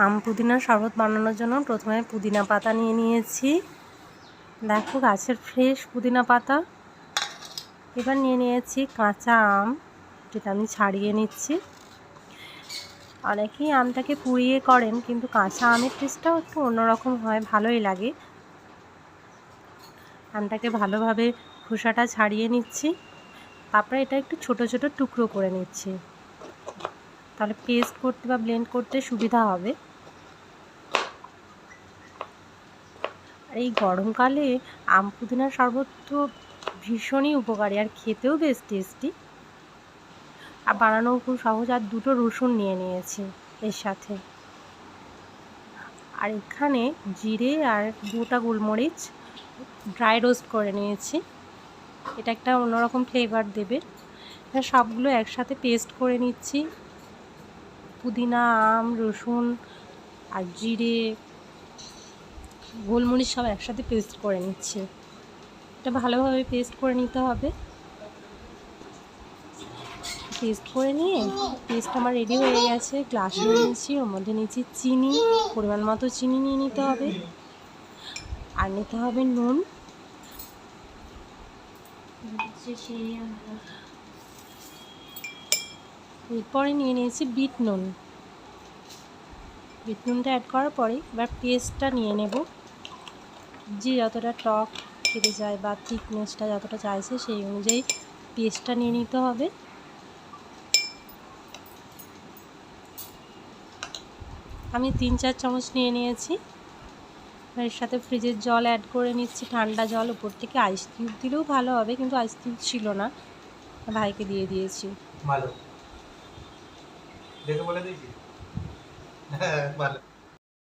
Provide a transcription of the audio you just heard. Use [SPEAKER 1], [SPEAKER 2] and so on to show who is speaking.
[SPEAKER 1] আম পুদিনার শরবত বানানোর জন্য প্রথমে পুদিনা পাতা নিয়ে নিয়েছি। দেখো গাছের ফ্রেশ পুদিনা পাতা। এবার নিয়ে নিয়েছি কাঁচা আম, যেটা আমি ছাড়িয়ে নিচ্ছি। অনেকেই আমটাকে পুড়িয়ে করেন, কিন্তু কাঁচা আমের টেস্টটাও একটু অন্যরকম হয়, ভালোই লাগে। আমটাকে ভালোভাবে খোসাটা ছাড়িয়ে নিচ্ছি। তারপরে এটা একটু ছোট ছোট টুকরো করে নিচ্ছি, তাহলে পেস্ট করতে বা ব্লেন্ড করতে সুবিধা হবে। আর এই গরমকালে আম পুদিনার শরবত তো ভীষণই উপকারী, আর খেতেও বেশ টেস্টি, আর বানানোও খুব সহজ। আর দুটো রসুন নিয়ে নিয়েছি এর সাথে। আর এখানে জিরে আর গোটা গোলমরিচ ড্রাই রোস্ট করে নিয়েছি, এটা একটা অন্যরকম ফ্লেভার দেবে। সবগুলো একসাথে পেস্ট করে নিচ্ছি। পুদিনা, আম, রসুন আর জিরে, গোলমরিচ সব একসাথে পেস্ট করে নিচ্ছি। এটা ভালোভাবে পেস্ট করে নিতে হবে। পেস্ট করে নিয়ে পেস্ট আমার রেডি হয়ে গেছে। গ্লাস নিয়ে নিয়েছি, ওর মধ্যে নিয়েছি চিনি, পরিমাণ মতো চিনি নিয়ে নিতে হবে। আর নিতে হবে নুন। এরপরে নিয়ে নিয়েছি বিট নুন। বিট নুনটা অ্যাড করার পরে এবার পেস্টটা নিয়ে নেব। যে যতটা টক খেতে চায় বা থিকনেসটা যতটা চাইছে সেই অনুযায়ী পেস্টটা নিয়ে নিতে হবে। আমি 3-4 চামচ নিয়ে নিয়েছি। এর সাথে ফ্রিজের জল অ্যাড করে নিচ্ছি, ঠান্ডা জল। উপর থেকে আইস কিউব দিলেও ভালো হবে, কিন্তু আইস কিউব ছিল না, ভাইকে দিয়ে দিয়েছি। ভালো দেখে বলে দিয়েছি। হ্যাঁ ভালো।